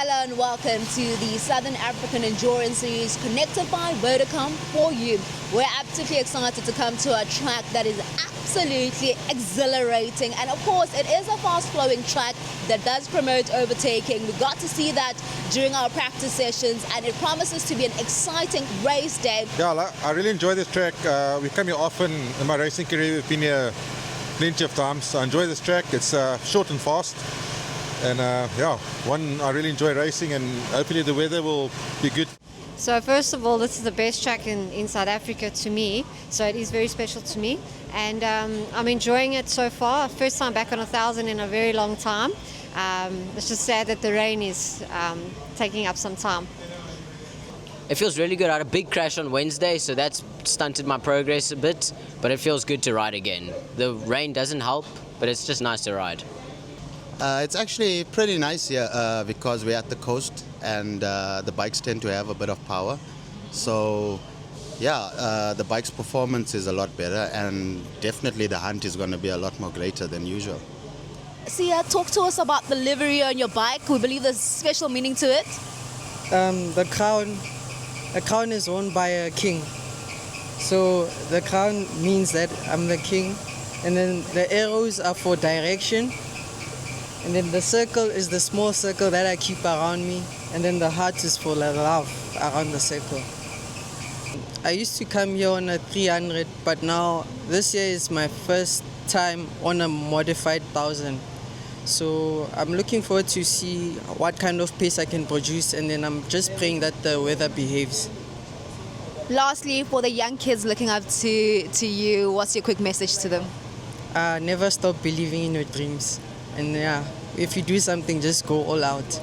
Hello and welcome to the Southern African Endurance Series connected by Vodacom for you. We're absolutely excited to come to a track that is absolutely exhilarating, and of course it is a fast-flowing track that does promote overtaking. We got to see that during our practice sessions, and it promises to be an exciting race day. Yeah, I really enjoy this track. We come here often in my racing career. We've been here plenty of times. So I enjoy this track. It's short and fast. And I really enjoy racing, and hopefully the weather will be good. So first of all, this is the best track in South Africa to me, so it is very special to me, and I'm enjoying it so far. First time back on 1,000 in a very long time. It's just sad that the rain is taking up some time. It feels really good. I had a big crash on Wednesday, so that's stunted my progress a bit, but it feels good to ride again. The rain doesn't help, but it's just nice to ride. It's actually pretty nice here because we're at the coast, and the bikes tend to have a bit of power. So yeah, the bike's performance is a lot better, and definitely the hunt is going to be a lot more greater than usual. Sia, talk to us about the livery on your bike. We believe there's special meaning to it. The crown is worn by a king. So the crown means that I'm the king, and then the arrows are for direction. And then the circle is the small circle that I keep around me. And then the heart is for the love around the circle. I used to come here on a 300, but now this year is my first time on a modified 1,000. So I'm looking forward to see what kind of pace I can produce, and then I'm just praying that the weather behaves. Lastly, for the young kids looking up to you, what's your quick message to them? Never stop believing in your dreams. And yeah, if you do something, just go all out.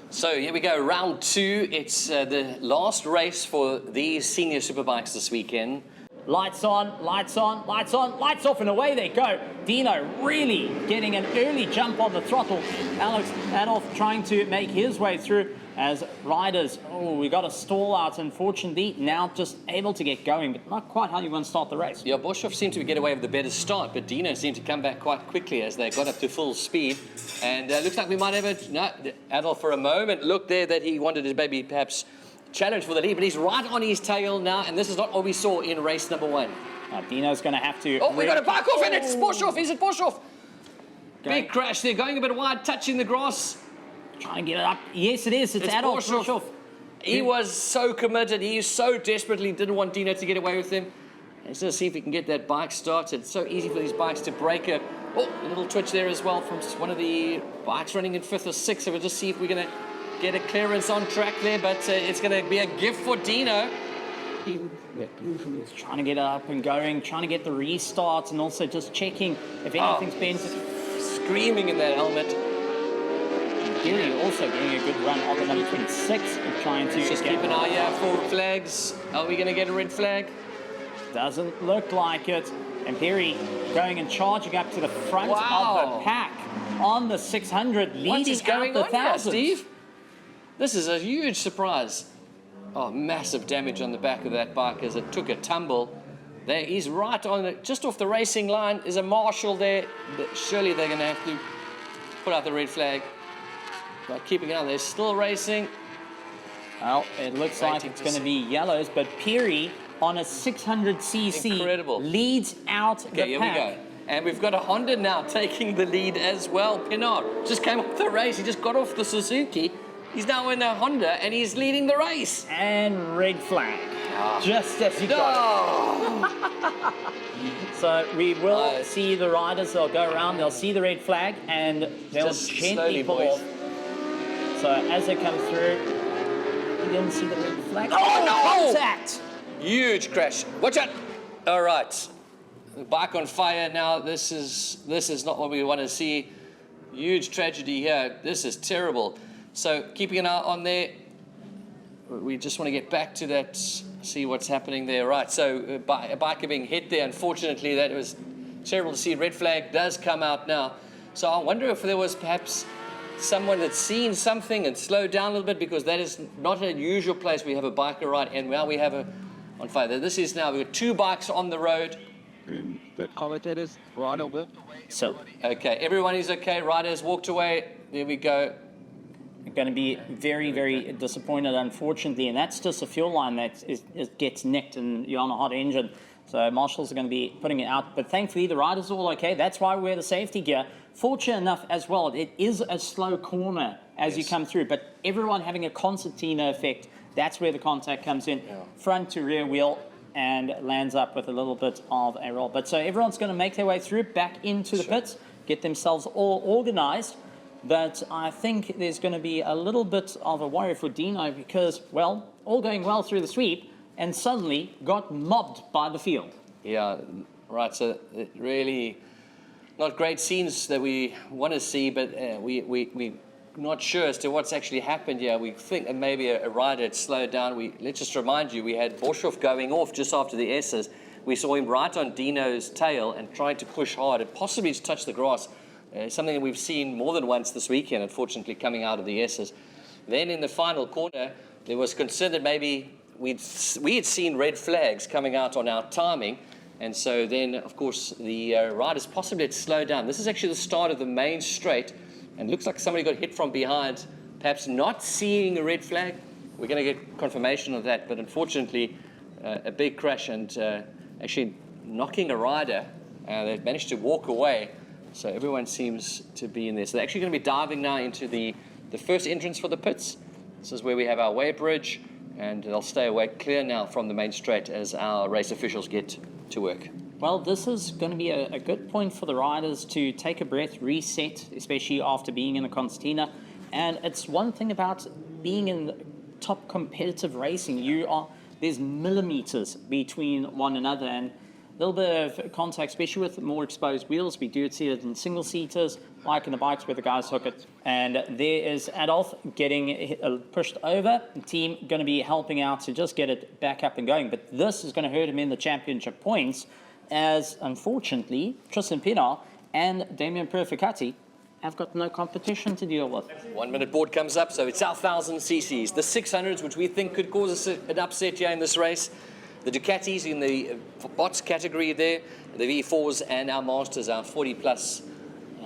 So here we go, round two. It's the last race for these senior superbikes this weekend. Lights on, lights on, lights on, lights off, and away they go. Dino really getting an early jump on the throttle. Alex Adolf trying to make his way through as riders. Oh, we got a stall out, unfortunately. Now just able to get going, but not quite how you want to start the race. Yeah, Boshoff seemed to get away with the better start, but Dino seemed to come back quite quickly as they got up to full speed. And looks like we might have a... No, Adolf for a moment looked there that he wanted to maybe perhaps challenge for the lead, but he's right on his tail now, and this is not what we saw in race number one. Dino's going to have to... Oh, we got a bike off, and it's Boshoff. Is it Boshoff? Big crash there, going a bit wide, touching the grass. Trying to get it up. Yes, it is. It's Adolf. Boshoff. He was so committed. He so desperately didn't want Dino to get away with him. Let's just see if we can get that bike started. It's so easy for these bikes to break a little twitch there as well from one of the bikes running in 5th or 6th. So we'll just see if we're going to get a clearance on track there, but it's going to be a gift for Dino. He's trying to get up and going, trying to get the restart, and also just checking if anything's bent. Screaming in that helmet. Gilly also getting a good run on the number 26 and trying to just keep an eye out for flags. Are we going to get a red flag? Doesn't look like it. And Perry going and charging up to the front of the pack on the 600, leading out the 1,000. Steve? This is a huge surprise. Oh, massive damage on the back of that bike as it took a tumble. There, he's right on it, just off the racing line. There's a marshal there. Surely they're going to have to put out the red flag. But keeping it on, they're still racing. Well, it looks like it's going to be yellows, but Perry on a 600cc leads out the pack. Okay, here we go. And we've got a Honda now taking the lead as well. Pinard just came off the race. He just got off the Suzuki. He's now in a Honda, and he's leading the race. And red flag, just as he got it. So we will see the riders, they'll go around, they'll see the red flag, and they'll just gently pull off. So as they come through, you didn't see the red flag. Oh, no! Contact! Huge crash. Watch out! All right. The bike on fire now. This is not what we want to see. Huge tragedy here. This is terrible. So keeping an eye on there. We just want to get back to that, see what's happening there. Right, so a biker being hit there. Unfortunately, that was terrible to see. Red flag does come out now. So I wonder if there was perhaps someone that's seen something and slowed down a little bit, because that is not an usual place we have a biker ride, and now we have a on fire. This is now, we've got 2 bikes on the road. The commentators right over. So, okay, everyone is okay. Riders walked away. There we go. going to be very, very disappointed, unfortunately. And that's just a fuel line that gets nicked and you're on a hot engine. So marshals are going to be putting it out. But thankfully, the riders are all okay. That's why we wear the safety gear. Fortunate enough as well, it is a slow corner as you come through. But everyone having a concertina effect, that's where the contact comes in. Front to rear wheel and lands up with a little bit of a roll. But so everyone's going to make their way through, back into the pits, get themselves all organized. But I think there's going to be a little bit of a worry for Dino because, well, all going well through the sweep, and suddenly got mobbed by the field. Yeah, right. So really not great scenes that we want to see, but we're not sure as to what's actually happened here. We think that maybe a rider had slowed down. Let's just remind you, we had Boshoff going off just after the S's. We saw him right on Dino's tail and trying to push hard and possibly to touch the grass. Something that we've seen more than once this weekend, unfortunately, coming out of the S's. Then in the final corner, there was concern that maybe we had seen red flags coming out on our timing, and so then, of course, the riders possibly had slowed down. This is actually the start of the main straight, and it looks like somebody got hit from behind, perhaps not seeing a red flag. We're going to get confirmation of that, but unfortunately, a big crash and actually knocking a rider. They managed to walk away, so everyone seems to be in there. So they're actually going to be diving now into the first entrance for the pits. This is where we have our weighbridge, and they'll stay away clear now from the main straight as our race officials get to work. Well, this is going to be a good point for the riders to take a breath, reset, especially after being in the concertina. And it's one thing about being in top competitive racing, there's millimeters between one another, and a little bit of contact, especially with more exposed wheels. We do see it in single seaters, like in the bikes where the guys hook it. And there is Adolf getting pushed over. The team going to be helping out to just get it back up and going. But this is going to hurt him in the championship points, as unfortunately Tristan Pienaar and Damien Perfecati have got no competition to deal with. 1 minute board comes up, so it's our 1000 cc's. The 600s, which we think could cause us an upset here in this race. The Ducatis in the bots category there, the V4s and our Masters, our 40-plus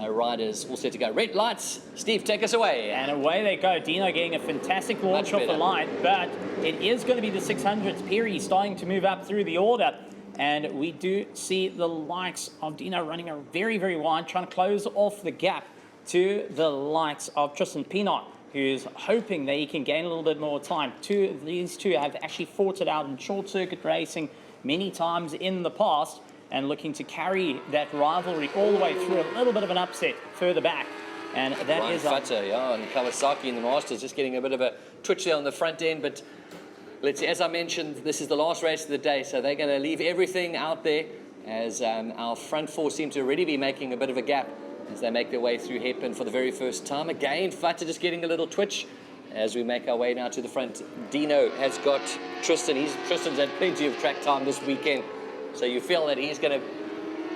riders all set to go. Red lights. Steve, take us away. And away they go. Dino getting a fantastic launch off the line, but it is going to be the 600s. Perry starting to move up through the order. And we do see the likes of Dino running a very, very wide, trying to close off the gap to the likes of Tristan Pienaar, who's hoping that he can gain a little bit more time. These two have actually fought it out in short circuit racing many times in the past and looking to carry that rivalry all the way through. A little bit of an upset further back. And that Ryan is Futter, and Kawasaki in the Masters just getting a bit of a twitch there on the front end. But let's see, as I mentioned, this is the last race of the day, so they're going to leave everything out there as our front four seem to already be making a bit of a gap as they make their way through hairpin for the very first time. Again, Futter just getting a little twitch as we make our way now to the front. Dino has got Tristan. Tristan's had plenty of track time this weekend, so you feel that he's going to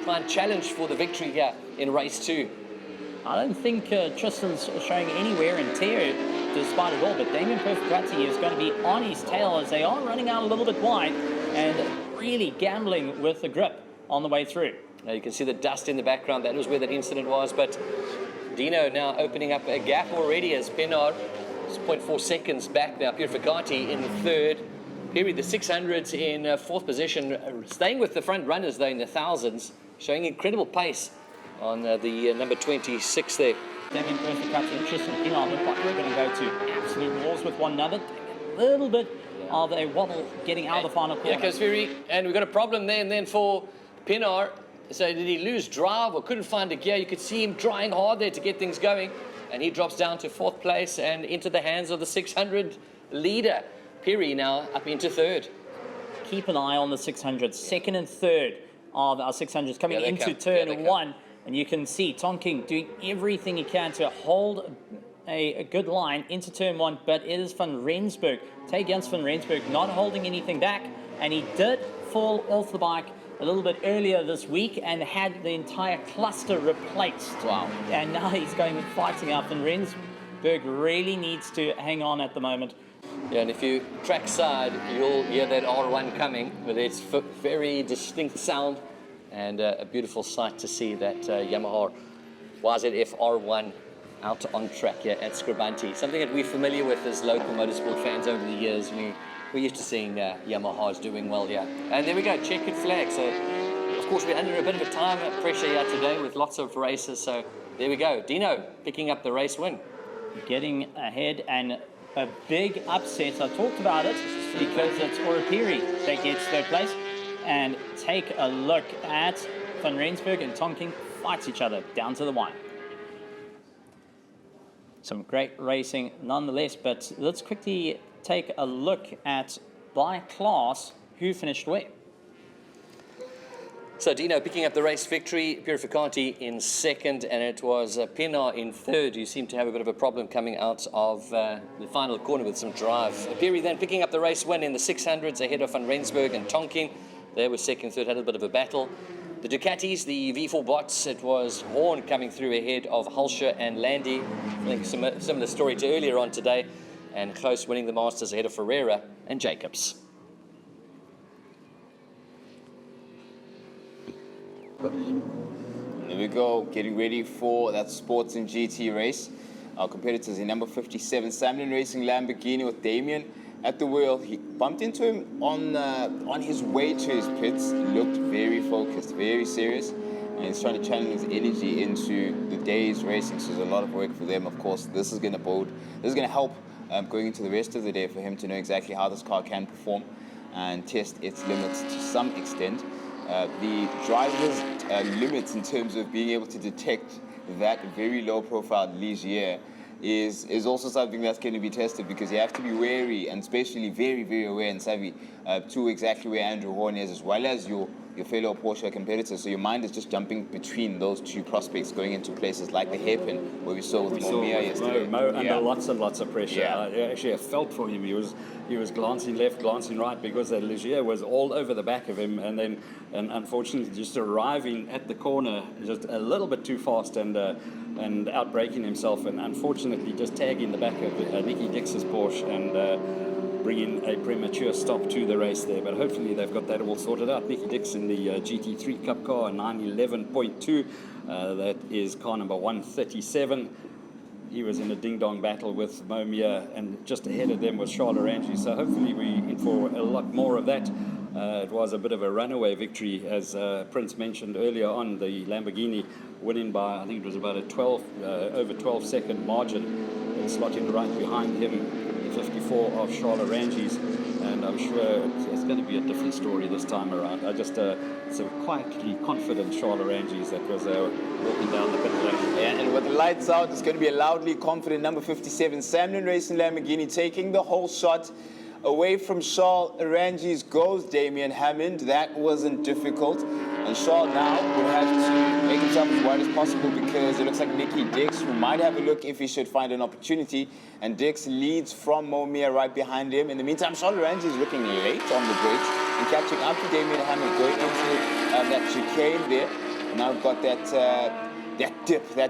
try and challenge for the victory here in race 2. I don't think Tristan's showing any wear and tear despite it all, but Damien Perfecati is going to be on his tail as they are running out a little bit wide and really gambling with the grip on the way through. Now you can see the dust in the background. That was where that incident was, but Dino now opening up a gap already as Pienaar is 0.4 seconds back now. Perfecati in the third. Perry, the 600s in fourth position, staying with the front runners though in the thousands, showing incredible pace on the number 26 there. Damien Perfecati and Tristan Pienaar look like we're going to go to absolute wars with one another. A little bit of a wobble getting out of the final corner. Yeah, because Perry, and we've got a problem there, and then for Pienaar. So did he lose drive or couldn't find a gear? You could see him trying hard there to get things going, and he drops down to fourth place and into the hands of the 600 leader. Perry now up into third. Keep an eye on the 600s. Second and third of our 600s coming into turn one. And you can see Tonking doing everything he can to hold a good line into turn one, but it is Van Rensburg. Tay Jans Van Rensburg not holding anything back, and he did fall off the bike a little bit earlier this week and had the entire cluster replaced. Wow. And now he's going and fighting up, and Rensburg really needs to hang on at the moment. Yeah, and if you track side, you'll hear that R1 coming with its very distinct sound, and a beautiful sight to see that Yamaha YZF R1 out on track here at Scribante. Something that we're familiar with as local motorsport fans over the years. We're used to seeing Yamahas doing well here. And there we go, checkered flag. So, of course, we're under a bit of a time pressure here today with lots of races. So, there we go. Dino picking up the race win. Getting ahead, and a big upset. I talked about it because it's Orapiri that gets third place. And take a look at Van Rensburg and Tonking fights each other down to the wire. Some great racing nonetheless, but let's quickly take a look at by class who finished where. So Dino picking up the race victory, Purificati in second, and it was Pienaar in third, who seemed to have a bit of a problem coming out of the final corner with some drive. Piri then picking up the race win in the 600s ahead of Van Rensburg and Tonkin. They were second, third, had a bit of a battle. The Ducatis, the V4 bots, it was Horn coming through ahead of Hulscher and Landy. I think similar story to earlier on today. And Close winning the Masters ahead of Ferreira and Jacobs. There we go, getting ready for that sports and GT race. Our competitors in number 57, Samlin Racing Lamborghini with Damien at the wheel. He bumped into him on his way to his pits. He looked very focused, very serious, and he's trying to channel his energy into the day's racing. So there's a lot of work for them. Of course, this is going to help going into the rest of the day for him to know exactly how this car can perform and test its limits to some extent. The driver's limits in terms of being able to detect that very low-profile Ligier is also something that's going to be tested, because you have to be wary and especially very, very aware and savvy to exactly where Andrew Horn is, as well as your fellow Porsche competitors. So your mind is just jumping between those two prospects going into places like the hairpin, where we saw with Momia yesterday. Mo under lots and lots of pressure. Actually, I felt for him. He was glancing left, glancing right, because that Ligier was all over the back of him, and unfortunately just arriving at the corner just a little bit too fast and outbraking himself, and unfortunately just tagging the back of Nicky Dix's Porsche and bringing a premature stop to the race there. But hopefully they've got that all sorted out. Nicky Dix in the GT3 Cup car, 911.2. That is car number 137. He was in a ding-dong battle with Momia, and just ahead of them was Charles Orangi. So hopefully we're in for a lot more of that. It was a bit of a runaway victory, as Prince mentioned earlier on, the Lamborghini winning by, I think it was about a over 12-second margin, and slotting right behind him, 54 of Charles Orangi's, and I'm sure it's going to be a different story this time around. It's a quietly confident Charles Orangi's that was walking down the pit lane. Yeah, and with the lights out, it's going to be a loudly confident number 57, Samlin Racing Lamborghini, taking the whole shot. Away from Charles Orangi's goes Damien Hammond. That wasn't difficult. And Charles now will have to make himself as wide as possible, because it looks like Nicky Dix, who might have a look if he should find an opportunity. And Dix leads from Momia right behind him. In the meantime, Charles Orangi is looking late on the brakes and catching up to Damien Hammond, going into that chicane there. And now we've got that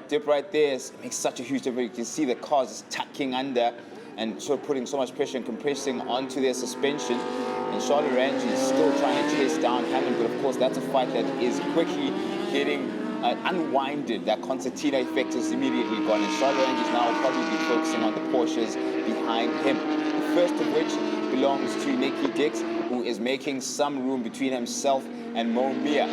dip right there. It makes such a huge difference. You can see the cars just tucking under and sort of putting so much pressure and compressing onto their suspension. And Charles Orangi is still trying to chase down Hammond, but of course that's a fight that is quickly getting unwinded. That concertina effect is immediately gone, and Charles Orangi is now probably be focusing on the Porsches behind him. The first of which belongs to Nicky Dix, who is making some room between himself and Momia.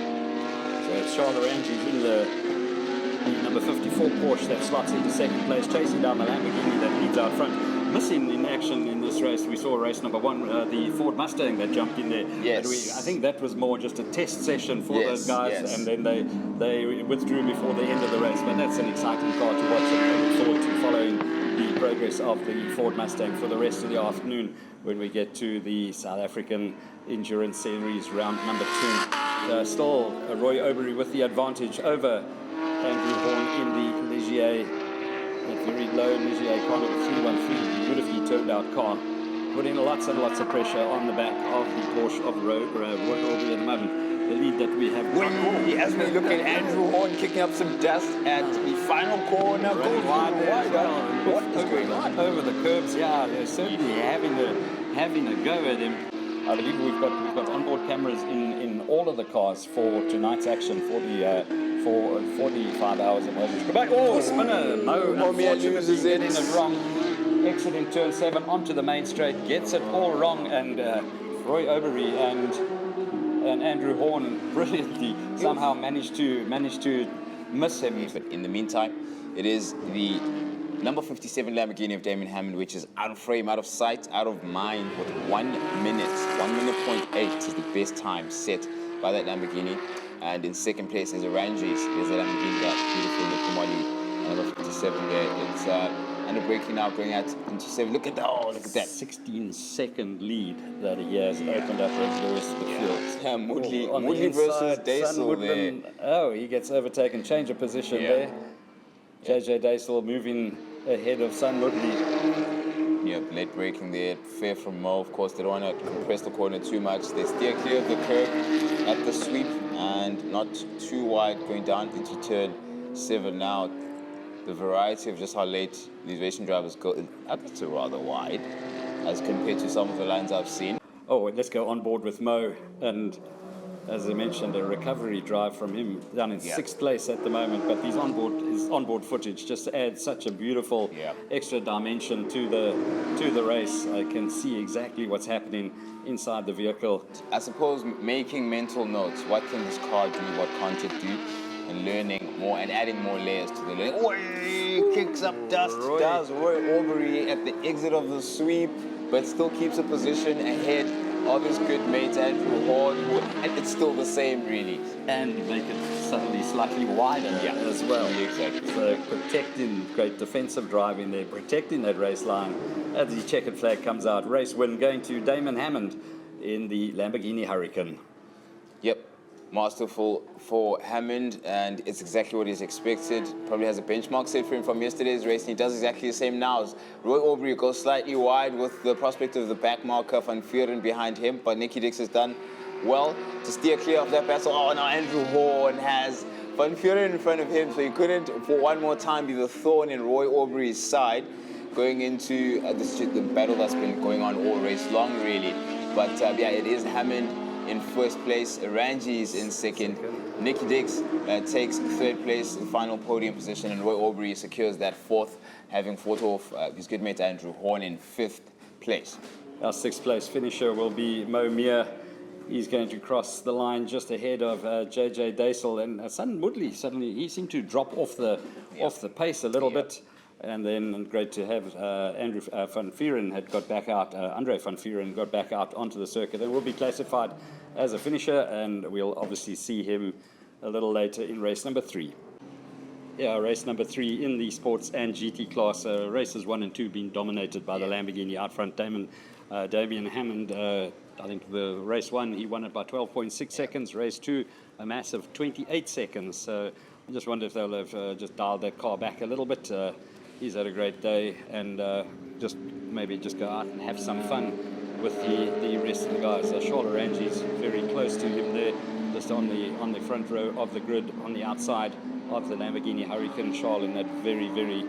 So it's Charles Orangi in the number 54 Porsche that slots into second place, chasing down the Lamborghini that leads out front. Missing in action in this race, we saw race number one, the Ford Mustang that jumped in there. Yes. I think that was more just a test session for those guys, and then they withdrew before the end of the race. But that's an exciting car to watch, and I look forward to following the progress of the Ford Mustang for the rest of the afternoon when we get to the South African Endurance Series round number 2. Still Roy Obery with the advantage over Andrew Horn in the Ligier. That very low Ligier car number 313, beautifully turned out car, putting lots and lots of pressure on the back of the Porsche of Roy Obery at the moment. The lead that we have. As we look at Andrew Horn kicking up some dust at the final corner, running wide there. What is going on? Over the curbs, yeah, they're certainly having a go at him. I believe we've got onboard cameras in all of the cars for tonight's action for for 45 hours in Moses. Oh, spinner. Mo unfortunately loses it. getting it wrong. Exiting turn 7 onto the main straight, gets it all wrong, and Roy Overy and Andrew Horn brilliantly somehow managed to miss him. But in the meantime, it is the number 57 Lamborghini of Damien Hammond, which is out of frame, out of sight, out of mind, with 1 minute. 1 minute point 8 is the best time set by that Lamborghini. And in second place is Oranges. There's a Lamborghini, that beautiful Nikomali, number 57 there. It's under braking now, going out into 7. Look at that! Oh, look at that! 16-second lead that he has opened up over the rest of the field. Yeah, Moodley versus Daisel there. Oh, he gets overtaken. Change of position there. JJ Daisel moving ahead of Sun Moodley. Yeah, late braking there. Fair from Mo. Of course, they don't want to compress the corner too much. They steer clear of the curb at the sweep and not too wide going down into turn 7 now. The variety of just how late these racing drivers go, that's rather wide as compared to some of the lines I've seen. Oh, let's go on board with Mo. And as I mentioned, a recovery drive from him down in 6th place at the moment. But his onboard footage just adds such a beautiful extra dimension to the race. I can see exactly what's happening inside the vehicle. I suppose making mental notes. What can this car do? What can't it do? And learning more and adding more layers to the learning. Oh, he kicks up dust. Does Roy Overy at the exit of the sweep, but still keeps a position ahead of his good mate Andrew Horn, and it's still the same really. And make it suddenly slightly wider as well. Exactly. So protecting, great defensive driving there, protecting that race line. As the checkered flag comes out, race win going to Damien Hammond in the Lamborghini Hurricane. Yep. Masterful for Hammond, and it's exactly what he's expected. Probably has a benchmark set for him from yesterday's race, and he does exactly the same now. As Roy Overy goes slightly wide with the prospect of the back marker Van Vuuren behind him, but Nicky Dix has done well to steer clear of that battle. Oh, now Andrew Horn has Van Vuuren in front of him, so he couldn't for one more time be the thorn in Roy Overy's side going into the battle that's been going on all race long, really. But yeah, it is Hammond in first place, Rangi's in second. Nicky Dix takes third place, the final podium position, and Roy Overy secures that fourth, having fought off his good mate Andrew Horn in 5th place. Our 6th place finisher will be Mo Meer. He's going to cross the line just ahead of JJ Daisel, and Sun Moodley suddenly he seemed to drop off the pace a little bit. And then great to have Andrew Van Vuuren had got back out, Andre Van Vuuren got back out onto the circuit and will be classified as a finisher, and we'll obviously see him a little later in race number 3. Yeah, race number 3 in the sports and GT class. Races 1 and 2 being dominated by the Lamborghini out front. Damien Hammond, I think the race 1, he won it by 12.6 seconds. Race 2, a massive 28 seconds. So I just wonder if they'll have just dialed that car back a little bit. He's had a great day, and just maybe just go out and have some fun with the rest of the guys. Charles Orangi's very close to him there, just on the front row of the grid, on the outside of the Lamborghini Hurricane. Charles in that very, very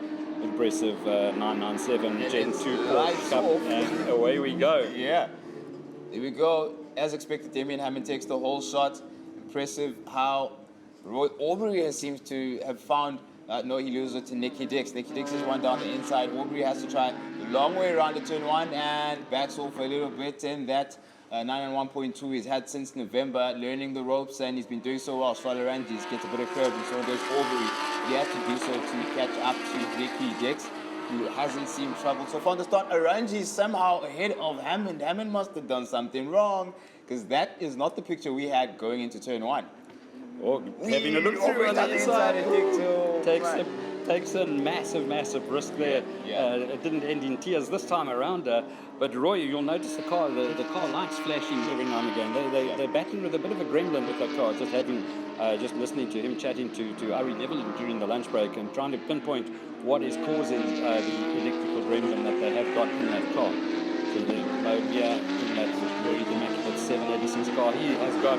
impressive 997 Gen 2 Porsche Cup, and away we go. Yeah, there we go. As expected, Damien Hammond takes the whole shot. Impressive how Roy Overy seems to have found. No, he loses it to Nicky Dix. Nicky Dix is one down the inside. Overy has to try a long way around the turn 1 and backs off a little bit. And that 991.2 he's had since November, learning the ropes, and he's been doing so well. Rangi's gets a bit of curve, and so does Overy. He has to do so to catch up to Nicky Dix, who hasn't seen trouble so far on the start. Rangi is somehow ahead of Hammond. Hammond must have done something wrong, because that is not the picture we had going into turn 1. Or having a look through on the inside, takes a massive risk there. It didn't end in tears this time around. But Roy, you'll notice the car lights flashing every now and again. They're battling with a bit of a gremlin with that car. Just listening to him chatting to Ari Neville during the lunch break and trying to pinpoint what is causing the electrical gremlin that they have got in that car. So in that very immaculate 786 car, he has got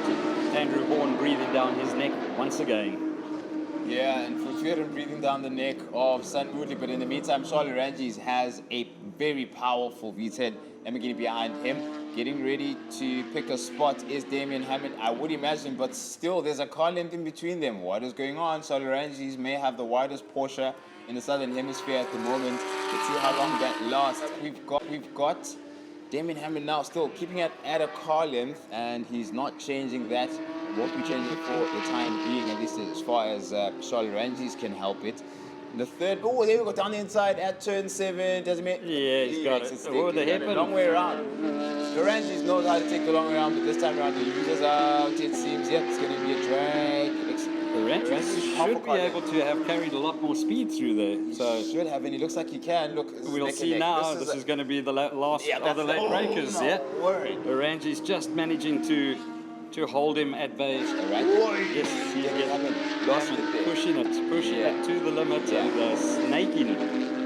Andrew Horn breathing down his neck once again. Yeah, and Van Vuuren breathing down the neck of Sun Moodley. But in the meantime, Charles Rangi's has a very powerful V10 Lamborghini behind him. Getting ready to pick a spot is Damien Hammond, I would imagine, but still there's a car length in between them. What is going on? So Loranges may have the widest Porsche in the southern hemisphere at the moment. Let's see how long that lasts. We've got Damien Hammond now still keeping it at a car length, and he's not changing that. Won't be changing it for the time being, at least as far as Charles Loranges can help it. The third, oh, there we go, down the inside at turn 7. Doesn't make. Yeah, he's got it. Oh, the hairpin. Long way around. Loranges knows how to take the long way around, but this time around he loses out. It seems, yep, it's going to be a drag. Loranges should be able to have carried a lot more speed through there. So he should have, and he looks like he can. Look, we'll see now. This is going to be the last of the late breakers. Loranges just managing to hold him at bay. Yes, he's pushing it to the limit and snaking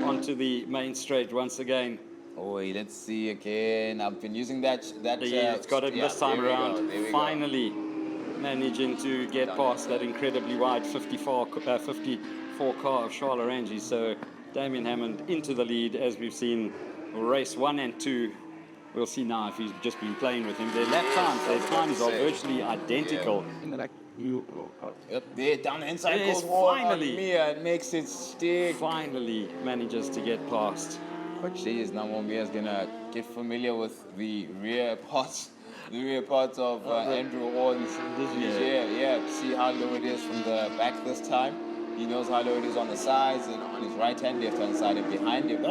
onto the main straight once again. Oh, let's see again. I've been using that. It's got it this time around. Finally managing to get past that incredibly wide 54 car of Charles Loranges. So Damien Hammond into the lead, as we've seen race 1 and 2. We'll see now if he's just been playing with him. Their times are virtually identical. Yep, there, down the inside goes finally. Mia makes it stick. Finally manages to get past. Jeez, now Mia's gonna get familiar with the rear parts of Andrew Horn's. Yeah, see how low it is from the back this time. He knows how low it is on the sides and on his right hand, left hand side, and behind him.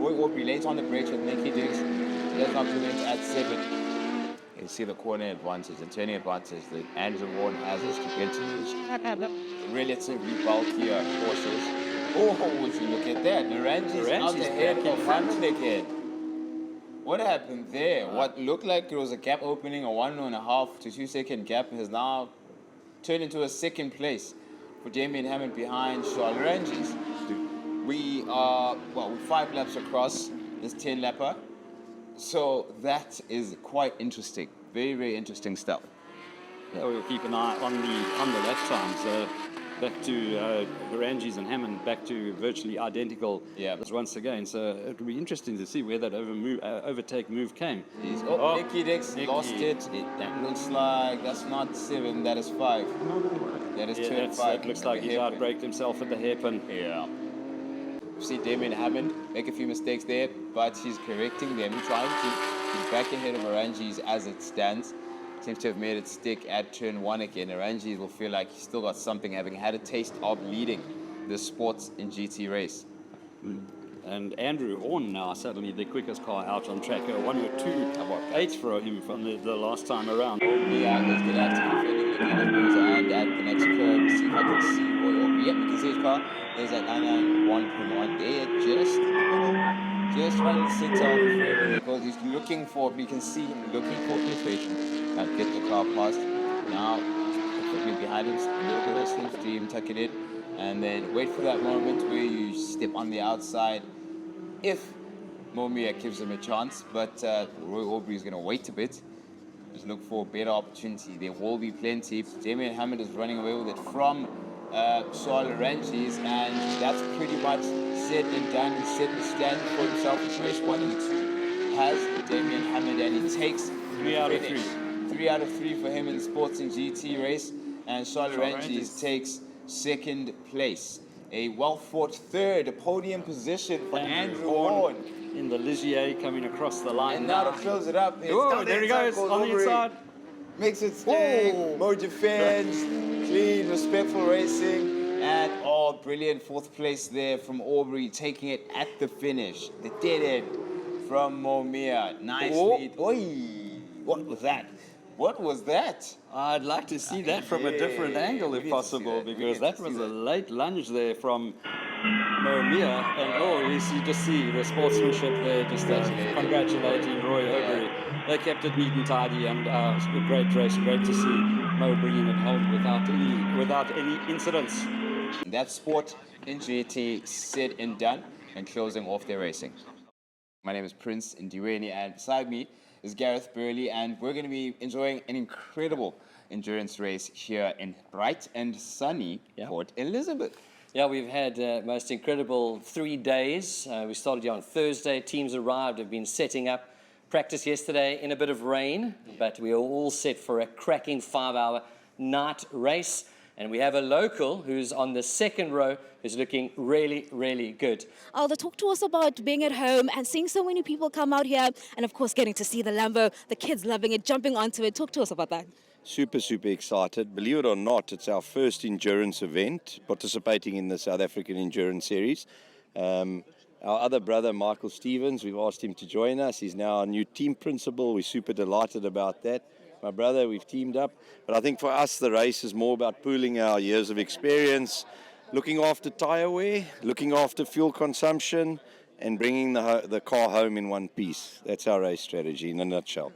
Roy Aubrey late on the brakes with Nicky Diggs. He does not prevent at 7. You see the corner advantage, the turning advantage that Andrew Warren has is to get to these relatively bulkier Porsches. Oh, would you look at that? Loranges out ahead of Hammond again. What happened there? What looked like it was a gap opening, a 1.5 to 2 second gap, has now turned into a second place for Damien Hammond behind Charles Loranges. We are, we're 5 laps across this 10 lapper. So that is quite interesting. Very, very interesting stuff. Yeah, we'll keep an eye on the lap times. Back to Loranges and Hammond, back to virtually identical once again. So it'll be interesting to see where that overtake move came. Nicky Diggs lost it. That looks like that's not 7, that is 5. That is turn 5. It looks like he's outbraked himself at the hairpin. Yeah. See Damien Hammond make a few mistakes there, but he's correcting them, trying to be back ahead of Loranges as it stands. Seems to have made it stick at turn 1 again. Loranges will feel like he's still got something, having had a taste of leading the sports in GT race. And Andrew Horn now suddenly the quickest car out on track. 1 or 2 8s for him from the last time around. Yeah, he's going to have to be fairly looking at moves and at the next curve. See if I can see Roy Aubrey. Yep, you can see his car. There's that 991.1 there, just in the middle, just right in the center of the frame, because he's looking for, you can see him looking for penetration. Can't get the car past. Now, quickly behind him, look at this slipstream, tuck it in, and then wait for that moment where you step on the outside. If Momia gives him a chance, but Roy Aubrey is going to wait a bit. Just look for a better opportunity. There will be plenty. Damien Hammond is running away with it from Charles Loranges, and that's pretty much said and done and set the stand for himself in race 1 and 2. Has Damien Hammond, and he takes 3 out of 3. 3 out of 3 for him in the sports and GT race, and Charles Loranges takes 2nd place. A well-fought 3rd podium position for Andrew Horn. In the Ligier coming across the line. And now to close it up. There he goes on the inside. Makes it stick. More defense. Clean, respectful racing. And brilliant 4th place there from Aubrey, taking it at the finish. The dead end from Momia. Nice lead. Oi! What was that? What was that? I'd like to see that from a different angle if possible, because that was a late lunge there from Momia. And you just see the sportsmanship there, just congratulating Roy Aubrey. They kept it neat and tidy, and a great race. Great to see Mo bringing it home without any incidents. That sport in GT said and done, and closing off their racing. My name is Prince Ndiweni, and beside me is Gareth Burley, and we're going to be enjoying an incredible endurance race here in bright and sunny Port Elizabeth. Yeah, we've had most incredible 3 days. We started here on Thursday. Teams arrived, have been setting up. Practice yesterday in a bit of rain, but we are all set for a cracking 5-hour night race. And we have a local who's on the second row who's looking really, really good. Aldo, talk to us about being at home and seeing so many people come out here and, of course, getting to see the Lambo, the kids loving it, jumping onto it. Talk to us about that. Super excited. Believe it or not, it's our first endurance event participating in the South African Endurance Series. Our other brother, Michael Stevens, we've asked him to join us. He's now our new team principal. We're super delighted about that. My brother, we've teamed up. But I think for us, the race is more about pooling our years of experience, looking after tyre wear, looking after fuel consumption, and bringing the car home in one piece. That's our race strategy in a nutshell.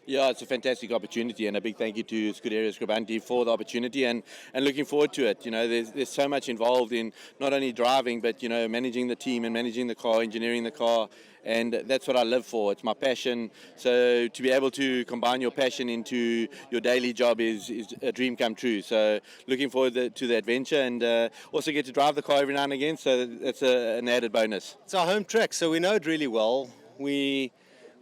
Yeah, it's a fantastic opportunity, and a big thank you to Scribante for the opportunity, and looking forward to it. You know, there's so much involved in not only driving, but, you know, managing the team and managing the car, engineering the car, and that's what I live for. It's my passion. So to be able to combine your passion into your daily job is a dream come true. So looking forward to the adventure, and also get to drive the car every now and again, so that's an added bonus. It's our home track, so we know it really well.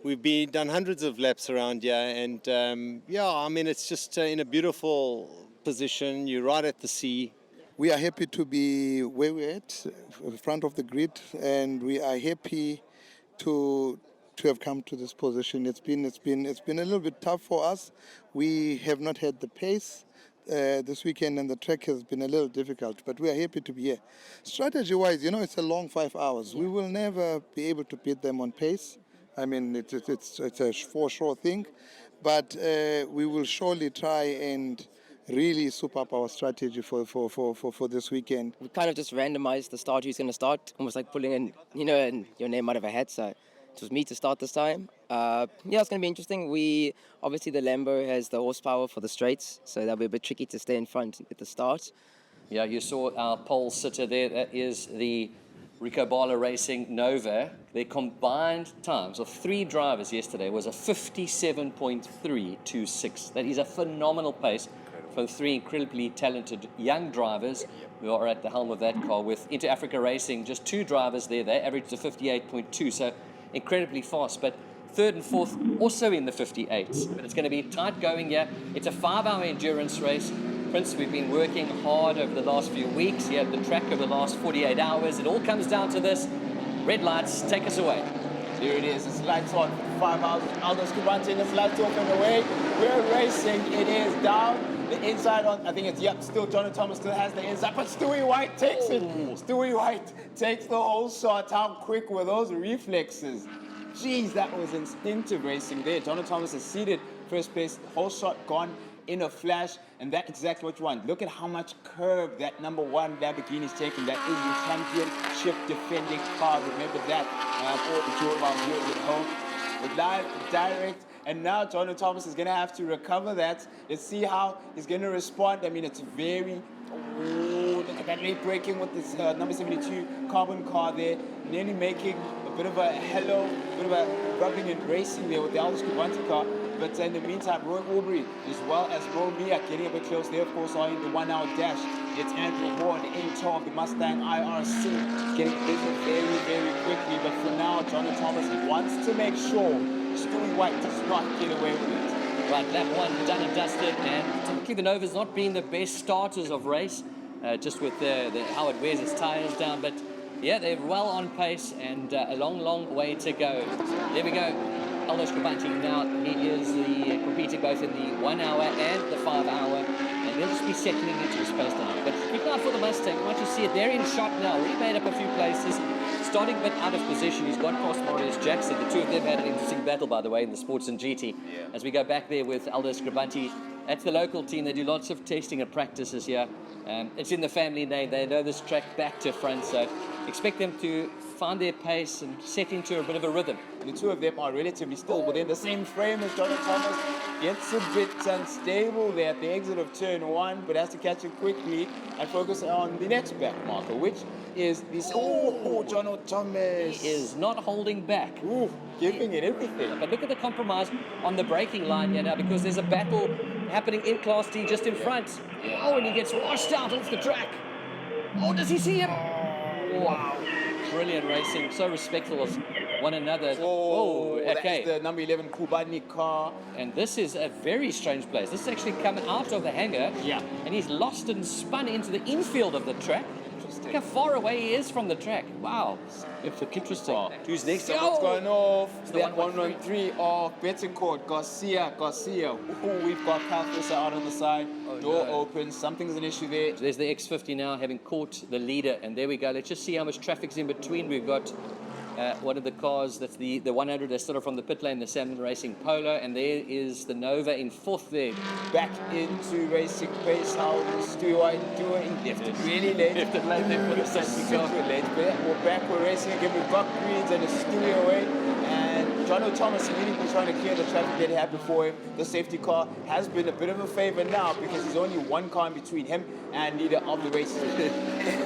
We've done hundreds of laps around here, and I mean, it's just in a beautiful position. You're right at the sea. We are happy to be where we're at, in front of the grid, and we are happy to have come to this position. It's been a little bit tough for us. We have not had the pace this weekend, and the track has been a little difficult, but we are happy to be here. Strategy-wise, you know, it's a long 5 hours. We will never be able to beat them on pace. I mean, it's a for sure thing, but we will surely try and really soup up our strategy for this weekend. We kind of just randomized the start, who's going to start, almost like pulling in, your name out of a hat. So it was me to start this time. It's going to be interesting. Obviously the Lambo has the horsepower for the straights, so that'll be a bit tricky to stay in front at the start. Yeah, you saw our pole sitter there. That is the Rico Bala Racing Nova. Their combined times of 3 drivers yesterday was a 57.326. That is a phenomenal pace from 3 incredibly talented young drivers who are at the helm of that car. With Inter Africa Racing, just 2 drivers there. They averaged a 58.2, so incredibly fast. But 3rd and 4th also in the 58s. But it's going to be tight going here. It's a 5-hour endurance race. Prince, we've been working hard over the last few weeks here at the track over the last 48 hours. It all comes down to this. Red lights, take us away. Here it is. It's lights on for 5 hours. Aldo Scribante in it's lights off and away. We're racing. It is down. The inside on, I think it's, still Jonathan Thomas still has the inside, but Stewie White takes it. Stewie White takes the whole shot. How quick were those reflexes? Jeez, that was instinctive racing there. Jonathan Thomas is seated first place. Whole shot gone in a flash, and that's exactly what you want. Look at how much curve that number 1 Lamborghini is taking. That is the championship defending car. Remember that. For the two of our viewers at home. With live, direct, and now Jonathan Thomas is going to have to recover that. Let's see how he's going to respond. I mean, it's very... Oh, look at that late braking with this number 72 carbon car there. Nearly making a bit of a rubbing and racing there with the Aldo Scribante car. But in the meantime, Roy Aubrey, as well as Romeo, getting a bit close. They, of course, are in the 1-hour dash. It's Andrew Horn in tow of the Mustang IRC, getting busy very, very quickly. But for now, Jonathan Thomas wants to make sure Stewie White does not get away with it. Right, lap 1 done and dusted, and typically the Nova's not been the best starters of race, just with how it wears its tyres down. But yeah, they're well on pace and a long way to go. There we go. Aldo Scribante now, he is competing both in the 1-hour and the 5-hour, and they'll just be settling into his pace now. But keep an eye for the Mustang. Once you see it, they're in shot now. Already made up a few places, starting a bit out of position. He's got past Marius Jackson. The two of them had an interesting battle, by the way, in the Sports and GT. Yeah. As we go back there with Aldo Scribante, that's the local team. They do lots of testing and practices here. It's in the family name. They know this track back to front, so expect them to find their pace and set into a bit of a rhythm. The two of them are relatively still within the same frame as Jonathan Thomas. Gets a bit unstable there at the exit of turn 1, but has to catch it quickly and focus on the next back marker, which is this. Oh, Jonathan Thomas. He is not holding back. Ooh, giving it everything. But look at the compromise on the braking line here now, because there's a battle happening in Class D just in front. Oh, and he gets washed out off the track. Oh, does he see him? Wow. Brilliant racing. So respectful of one another. Oh, okay. That's the number 11 Kubani car. And this is a very strange place. This is actually coming out of the hangar. Yeah. And he's lost and spun into the infield of the track. Look how far away he is from the track. Wow. Interesting. Who's next? Someone's going off. The 113 of Bettencourt. Garcia. Ooh, we've got Calfisser out on the side. Door opens. Something's an issue there. There's the X50 now having caught the leader. And there we go. Let's just see how much traffic's in between. We've got one of the cars, that's the 100 that's sort of from the pit lane, the Salmon Racing Polo. And there is the Nova in fourth there. Back into racing pace. How is Stu White doing? Left it really late. Left it late there for the safety car. Super late. We're back. We're racing again. We've got Greens and a Stewie away. And John O'Thomas immediately trying to clear the traffic that he had before him. The safety car has been a bit of a favor now because there's only one car in between him and leader of the race.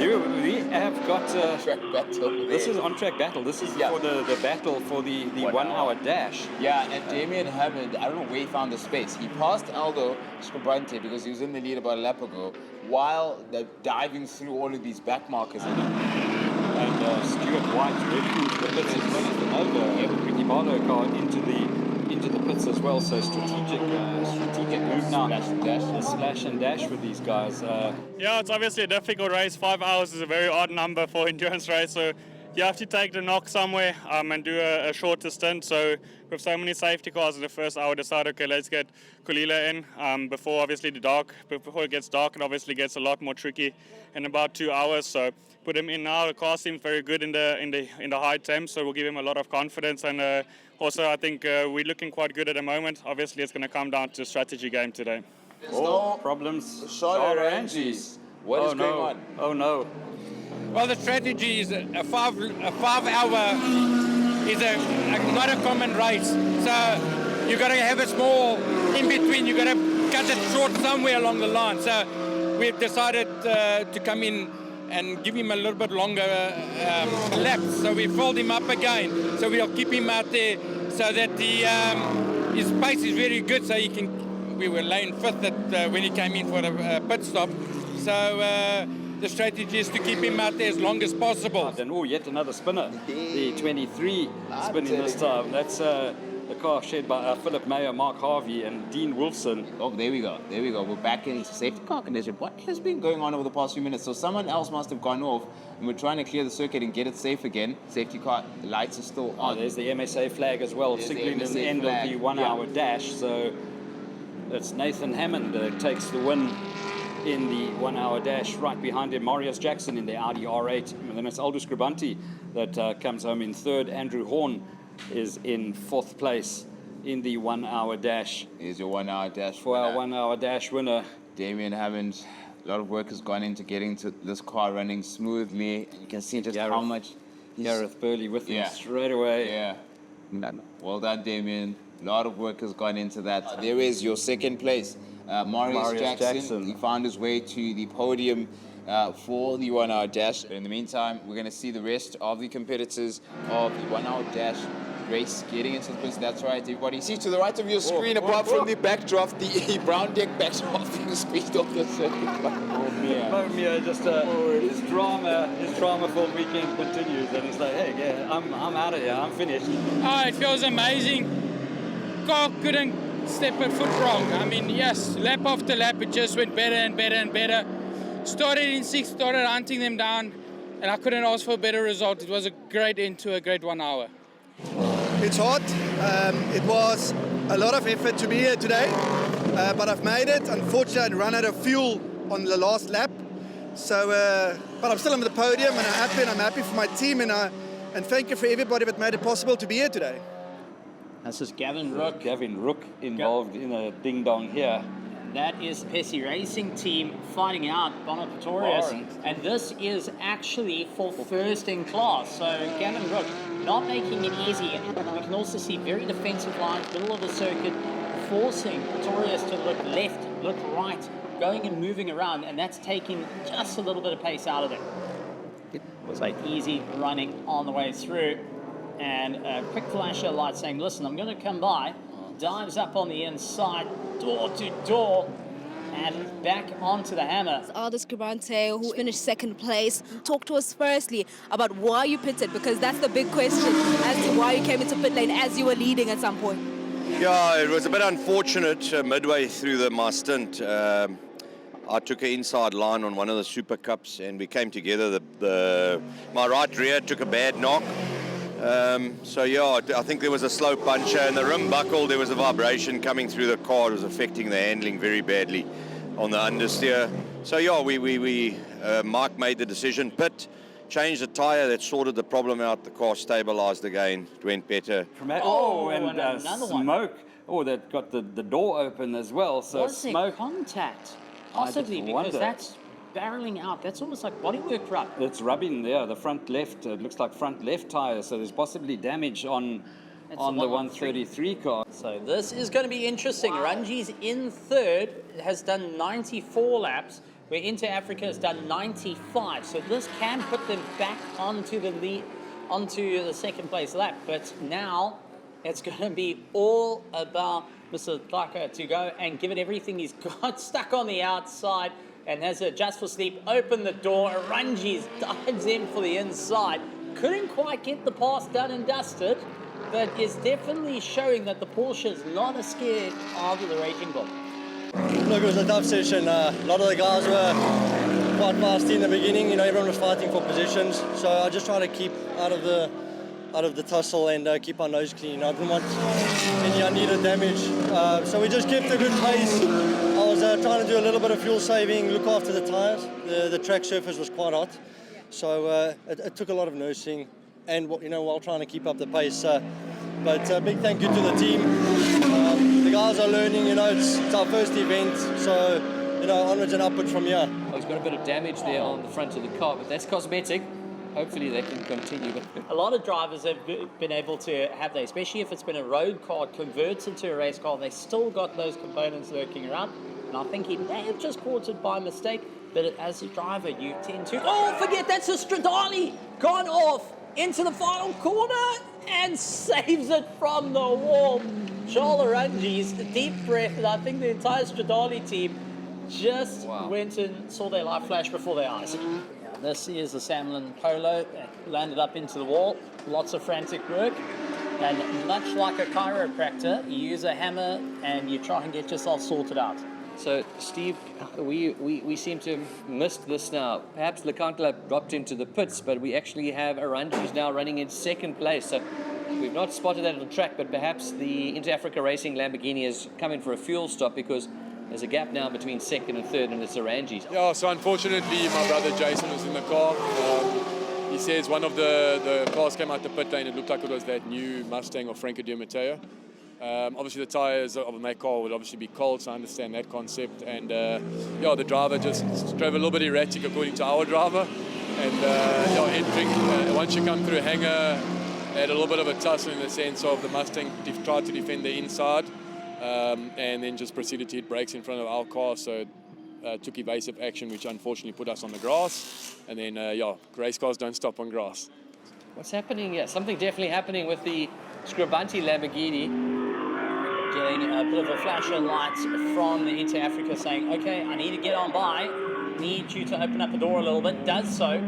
We have got track battle. This is on-track battle. This is for the battle for the 1 hour dash. Yeah, and Damien Hammond, I don't know where he found the space. He passed Aldo Scribante because he was in the lead about a lap ago while they're diving through all of these back markers. And Stuart White really into the pits as well as the Nova. Ricky Barlow car into the pits as well. So strategic move now. The splash and dash with these guys. Yeah, it's obviously a difficult race. 5 hours is a very odd number for endurance race. So you have to take the knock somewhere and do a shorter stint. So with so many safety cars in the first hour, decided, okay, let's get Kulila in before obviously before it gets dark, and obviously gets a lot more tricky in about 2 hours. So put him in now. The car seems very good in the high temps, so we'll give him a lot of confidence. And also, I think we're looking quite good at the moment. Obviously, it's going to come down to strategy game today. Oh, problems. Charlotte Ranges. What is going on? Oh no. Well, the strategy is a 5 hour is not a common race. So you got to have a small in between. You got to cut it short somewhere along the line. So we've decided to come in and give him a little bit longer laps. So we fold him up again. So we'll keep him out there so that his pace is very good. So he can. We were lane fifth when he came in for the pit stop. So. The strategy is to keep him out there as long as possible. And yet another spinner. The 23 spinning this time. That's the car shared by Philip Mayer, Mark Harvey, and Dean Wilson. Oh, there we go. We're back into safety car condition. What has been going on over the past few minutes? So someone else must have gone off, and we're trying to clear the circuit and get it safe again. Safety car lights are still on. There's the MSA flag as well, signaling the end of the 1 hour dash. So it's Nathan Hammond that takes the win in the 1 hour dash. Right behind him, Marius Jackson in the Audi R8. And then it's Aldo Scribante that comes home in third. Andrew Horn is in fourth place in the 1 hour dash. Here's your 1 hour dash. For our 1 hour dash winner. Damien Hammond. A lot of work has gone into getting to this car running smoothly. You can see just how much. Gareth Burley with him straight away. Yeah. Well done, Damien. A lot of work has gone into that. There is your second place. Marius Jackson. He found his way to the podium for the 1 hour dash. But in the meantime, we're going to see the rest of the competitors of the 1 hour dash race getting into the place. That's right, everybody. See to the right of your screen, apart from the backdrop, the brown deck backdrop, the speed of the circuit. Mia, just his drama-filled weekend continues, and he's like, hey, yeah, I'm out of here, I'm finished. Oh, it feels amazing. Car couldn't step a foot wrong. I mean, yes, lap after lap, it just went better and better and better. Started in sixth, started hunting them down, and I couldn't ask for a better result. It was a great end to a great 1 hour. It's hot. It was a lot of effort to be here today, but I've made it. Unfortunately, I ran out of fuel on the last lap. So, but I'm still on the podium, and I'm happy for my team, and thank you for everybody that made it possible to be here today. This is Gavin Rook. Gavin Rook involved in a ding-dong here. That is Pesci Racing Team fighting out Bonner Pretorius. And this is actually for first in class. So Gavin Rook not making it easy. We can also see very defensive lines, middle of the circuit, forcing Pretorius to look left, look right, going and moving around. And that's taking just a little bit of pace out of it. It was like easy running on the way through. And a quick flasher light saying, listen, I'm going to come by. Dives up on the inside, door to door, and back onto the hammer. Aldo Scribante, who finished second place. Talk to us firstly about why you pitted, because that's the big question as to why you came into pit lane as you were leading at some point. Yeah, it was a bit unfortunate midway through my stint. I took an inside line on one of the Super Cups and we came together. My right rear took a bad knock. So yeah, I think there was a slow puncture and the rim buckled. There was a vibration coming through the car. It was affecting the handling very badly on the understeer. So yeah, Mike made the decision, pit, changed the tyre, that sorted the problem out. The car stabilised again, it went better. And another one. smoke. Oh, that got the door open as well. So Was there smoke. contact? Possibly, because wonder. that's barreling out. That's almost like bodywork rub. It's rubbing there, the front left. It looks like front left tyre. So there's possibly damage on the 133 car. So this is going to be interesting. Ranji's in third, has done 94 laps, where Inter Africa has done 95. So this can put them back onto the lead, onto the second place lap. But now it's going to be all about Mr. Thlaka to go and give it everything he's got. Stuck on the outside and has a just for sleep. Open the door. Ranji's dives in for the inside. Couldn't quite get the pass done and dusted, but is definitely showing that the Porsche is not as scared of the Raging Bull. Look, it was a tough session. A lot of the guys were quite fast in the beginning. You know, everyone was fighting for positions. So I just tried to keep out of the tussle and keep our nose clean. I didn't want any unneeded damage. So we just kept a good pace. I was trying to do a little bit of fuel saving, look after the tyres. The track surface was quite hot. So it took a lot of nursing and, you know, while trying to keep up the pace. But big thank you to the team. The guys are learning, you know, it's our first event. So, you know, onwards and upwards from here. Well, he's got a bit of damage there on the front of the car, but that's cosmetic. Hopefully they can continue. A lot of drivers have been able to have that, especially if it's been a road car converts into a race car. They still got those components lurking around. And I think he may have just caught it by mistake. But as a driver, you tend to... Oh, forget, that's a Stradale gone off into the final corner and saves it from the wall. Charles Ranji's deep breath, and I think the entire Stradale team just went and saw their light flash before their eyes. This is the Samlin Polo, landed up into the wall, lots of frantic work, and much like a chiropractor, you use a hammer and you try and get yourself sorted out. So, Steve, we seem to have missed this now. Perhaps Lekantla dropped into the pits, but we actually have Aranji who's now running in second place. So we've not spotted that on the track, but perhaps the Inter Africa Racing Lamborghini has come in for a fuel stop because there's a gap now between second and third, and it's Aranji's. Yeah, so unfortunately, my brother Jason was in the car. He says one of the cars came out the pit lane. It looked like it was that new Mustang of Franco Di Matteo. Obviously, the tyres of that car would obviously be cold, so I understand that concept. And yeah, the driver just drove a little bit erratic according to our driver. And entering, once you come through a hangar, they had a little bit of a tussle in the sense of the Mustang tried to defend the inside. And then just proceeded to hit brakes in front of our car, so took evasive action, which unfortunately put us on the grass. And then, race cars don't stop on grass. What's happening? Yeah, something definitely happening with the Scribante Lamborghini. Getting a bit of a flash of lights from the Inter Africa saying, okay, I need to get on by, need you to open up the door a little bit, does so.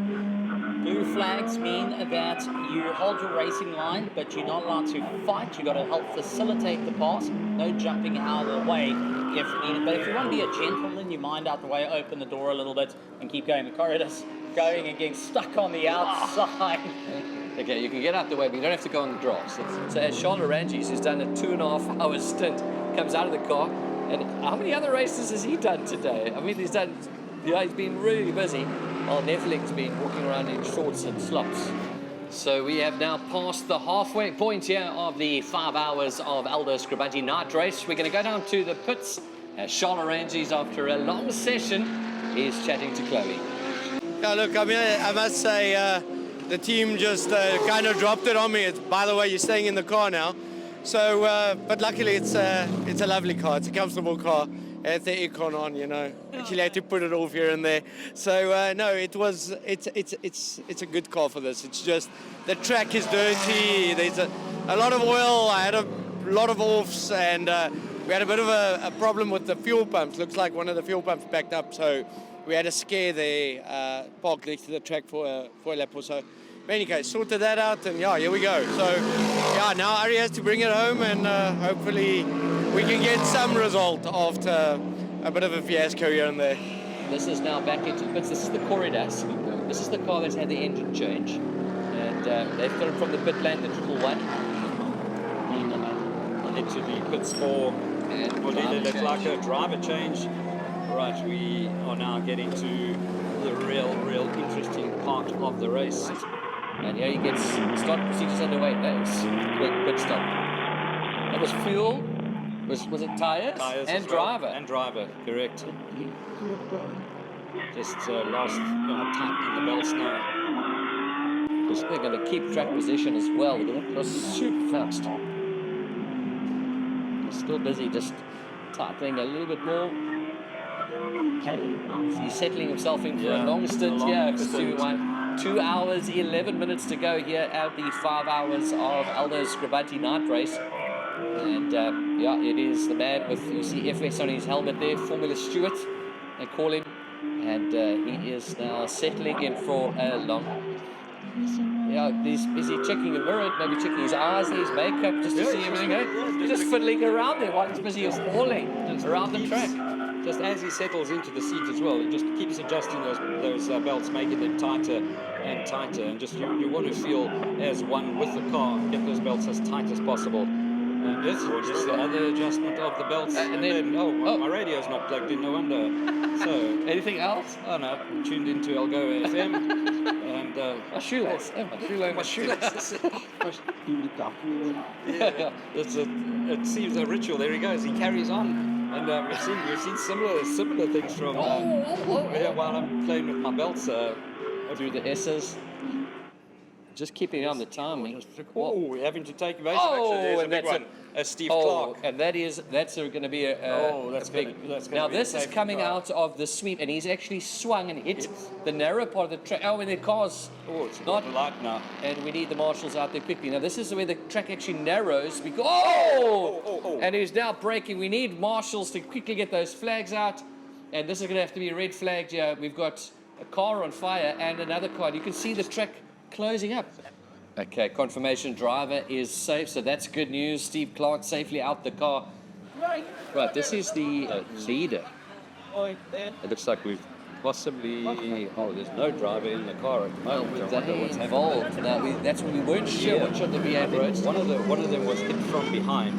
Blue flags mean that you hold your racing line, but you're not allowed to fight. You've got to help facilitate the pass. No jumping out of the way if needed. But if you want to be a gentleman, you mind out the way, open the door a little bit and keep going. The corridor's going and getting stuck on the outside. Okay, you can get out the way, but you don't have to go on the grass. So as Charles Ranjis, who's done a 2.5 hour stint, comes out of the car, and how many other races has he done today? I mean, he's been really busy, while Netflix been walking around in shorts and slops. So we have now passed the halfway point here of the 5 hours of Aldo Scribante night race. We're going to go down to the pits as Charles Ranjis, after a long session, is chatting to Chloe. Yeah, look, I mean, I must say, the team just kind of dropped it on me. By the way, you're staying in the car now. So, but luckily it's a lovely car. It's a comfortable car. It has the aircon on, you know. Actually, I had to put it off here and there. So no, it's a good car for this. It's just the track is dirty. There's a lot of oil. I had a lot of offs, and we had a bit of a problem with the fuel pumps. Looks like one of the fuel pumps backed up, so we had a scare there, parked next to the track for a lap or so. But in any case, sorted that out, and yeah, here we go. So yeah, now Ari has to bring it home, and hopefully we can get some result after a bit of a fiasco here and there. This is now back into the pits. This is the Corridas. This is the car that's had the engine change. And they've got it from the pit lane, the 111. Into the pits for Bolile Leclerc, driver change. Right, we are now getting to the real interesting part of the race. And here he gets start procedures underway. Nice. Quick pit stop. That was fuel. Was it tires and driver? And driver, correct. Just last tightening the belts now. Because they're going to keep track position as well. They're going to go super fast. He's still busy, just tightening a little bit more. He's settling himself in for a long stint here. 2 hours, 11 minutes to go here at the 5 hours of Aldo's Scribante night race. And yeah, it is the man with, you see FS on his helmet there, Formula Stewart, they call him. And he is now settling in for a long. Yeah, he's busy checking the mirror, maybe checking his eyes, his makeup, just to see everything. He's just fiddling around there while he's busy hauling around the track. Just as he settles into the seat as well, he just keeps adjusting those belts, making them tighter and tighter. And just you want to feel as one with the car, get those belts as tight as possible. And just another adjustment of the belts. And then, my radio's not plugged in, no wonder. So, anything else? Oh no, I'm tuned into Algo FM. And my shoelace. My shoelace. Yeah. It seems a ritual. There he goes. He carries on. And we've seen similar things from while I'm playing with my belts. Through the S's. Just keeping on the timing. We're having to take evasive action. There's a big one. Steve Clark. And that's going to be a big. Now this is coming out of the sweep, and he's actually swung and hit the narrow part of the track. Oh, and the car's it's not light now. And we need the marshals out there quickly. Now this is where the track actually narrows because and he's now braking. We need marshals to quickly get those flags out, and this is going to have to be red flagged. Yeah, we've got a car on fire and another car. You can see the track closing up. Okay, confirmation driver is safe, so that's good news. Steve Clark safely out the car. Right, this is the leader. It looks like we've possibly... there's no driver in the car at the moment. They involved. That's when we weren't sure which of the V8 roads. One of them was hit from behind.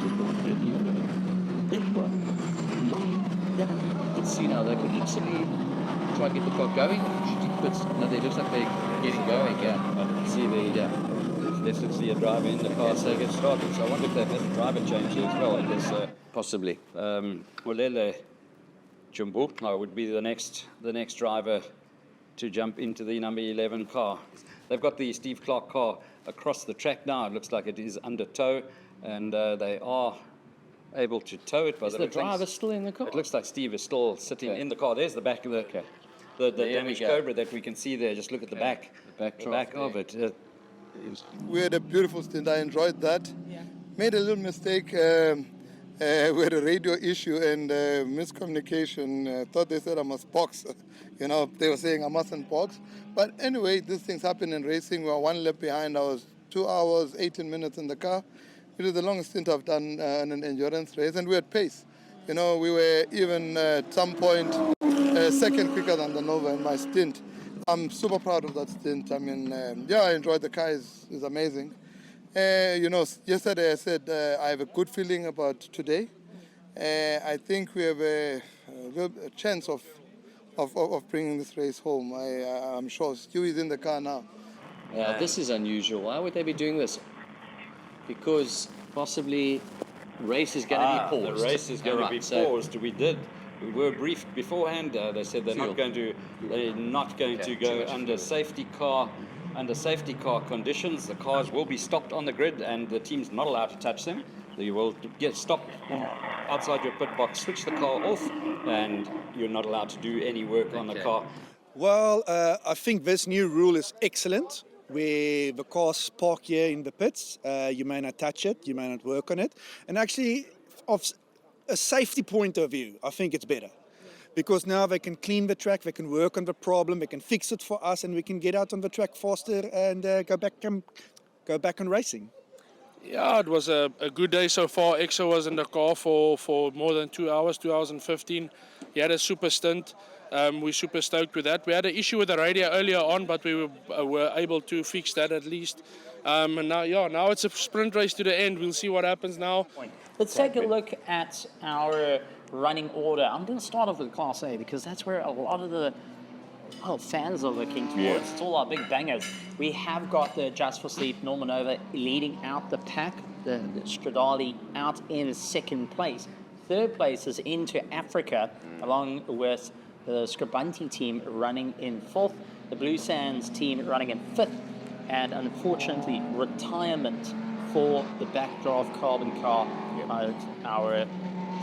Let's see now, they could easily try and get the car going. No, they looks like they're getting going, yeah. I didn't see let's see a driver in the car so get started. So I wonder if they've had a driver change here as well. Because, possibly. Olele Jumbo would be the next driver to jump into the number 11 car. They've got the Steve Clark car across the track now. It looks like it is under tow, and they are able to tow it. Is the driver still in the car? It looks like Steve is still sitting in the car. There's the back of the damaged Cobra that we can see there. Just look at the back of it. We had a beautiful stint. I enjoyed that. Yeah. Made a little mistake. We had a radio issue and miscommunication. Thought they said I must box. They were saying I mustn't box. But anyway, these things happen in racing. We were 1 lap behind. I was 2 hours, 18 minutes in the car. It is the longest stint I've done in an endurance race, and we had pace. We were even at some point a second quicker than the Nova in my stint. I'm super proud of that stint. I mean, I enjoyed the car. It's amazing. Yesterday I said I have a good feeling about today. I think we have a chance of bringing this race home. I'm sure Stu is in the car now. Yeah, this is unusual. Why would they be doing this? Because possibly race is going to be paused. The race is going to be paused. We were briefed beforehand. They said they're not going to go under safety car conditions. The cars will be stopped on the grid, and the team's not allowed to touch them. So you will get stopped outside your pit box, switch the car off, and you're not allowed to do any work on the car. Well, I think this new rule is excellent. Where the cars park here in the pits, you may not touch it, you may not work on it, and actually, a safety point of view, I think it's better. Because now they can clean the track, they can work on the problem, they can fix it for us, and we can get out on the track faster and go back on racing. Yeah, it was a good day so far. Exo was in the car for more than 2 hours, 2 hours and 15. He had a super stint. We're super stoked with that. We had an issue with the radio earlier on, but we were able to fix that at least. And now it's a sprint race to the end. We'll see what happens now. Let's take a look at our running order. I'm going to start off with Class A because that's where a lot of the fans are looking towards. Yeah. It's all our big bangers. We have got the Just for Sleep Normanova leading out the pack, the Stradali out in second place. Third place is Into Africa, along with the Scribante team running in fourth, the Blue Sands team running in fifth, and unfortunately retirement for the backdraft carbon car, our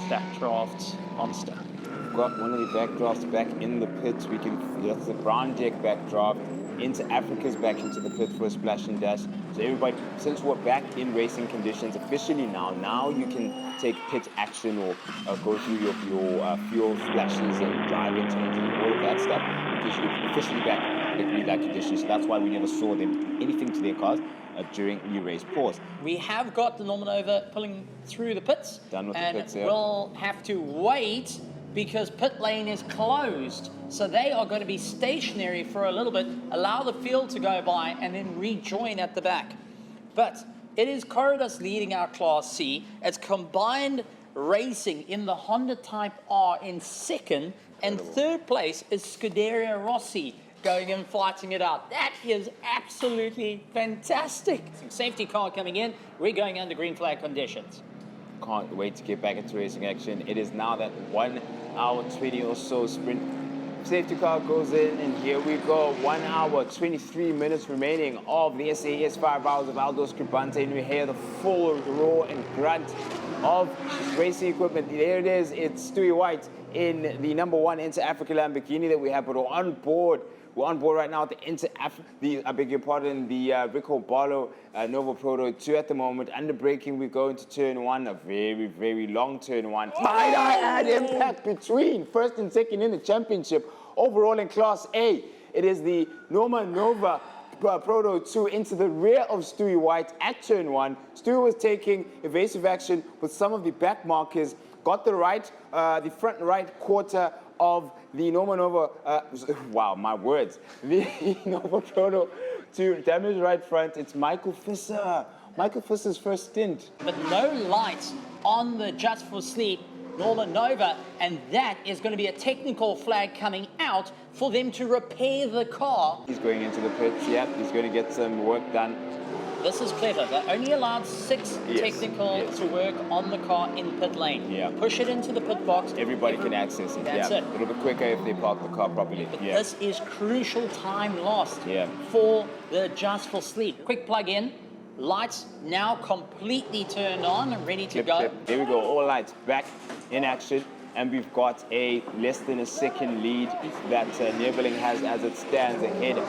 backdraft monster. We've got one of the backdrafts back in the pits. That's the brown deck backdraft. Into Africa's back into the pit for a splash and dash. So everybody, since we're back in racing conditions officially now you can take pit action or go through your fuel splashes and drive into all of that stuff because you're officially back in green light conditions. So that's why we never saw them anything to their cars during the race pause. We have got the Normanova pulling through the pits. Done with the and pits, yeah. we'll have to wait because pit lane is closed. So they are going to be stationary for a little bit, allow the field to go by, and then rejoin at the back. But it is Corridus leading our Class C. It's combined racing in the Honda Type R in second, and third place is Scuderia Rossi going and fighting it out. That is absolutely fantastic. Some safety car coming in. We're going under green flag conditions. Can't wait to get back into racing action. It is now that 1 hour 20 or so sprint. Safety car goes in, and here we go. 1 hour, 23 minutes remaining of the SAS 5 hours of Aldo Scribante, and we hear the full roar and grunt of racing equipment. There it is. It's Stewie White in the number 1 Inter Africa Lamborghini that we have, but we're on board. We're on board right now at the I beg your pardon, the Rico Barlow Nova Proto 2 at the moment. Under braking, we go into turn 1, a very, very long turn 1. Might I add impact between first and second in the championship. Overall in Class A, it is the Norma Nova Proto 2 into the rear of Stewie White at turn 1. Stewie was taking evasive action with some of the back markers, got the front right quarter of the Norma Nova, wow, my words, the Nova Proto to damage right front. It's Michael Fisser. Michael Fisser's first stint. But no lights on the Just for Sleep Norma Nova, and that is going to be a technical flag coming out for them to repair the car. He's going into the pits, yeah, he's going to get some work done. This is clever. They're only allowed 6 technical to work on the car in pit lane. Yeah. Push it into the pit box. Everybody can access it. That's it. A little bit quicker if they park the car properly. But this is crucial time lost for the Just for Sleep. Quick plug in. Lights now completely turned on and ready to go. There we go. All lights back in action. And we've got a less than a second lead that Nebeling has as it stands ahead of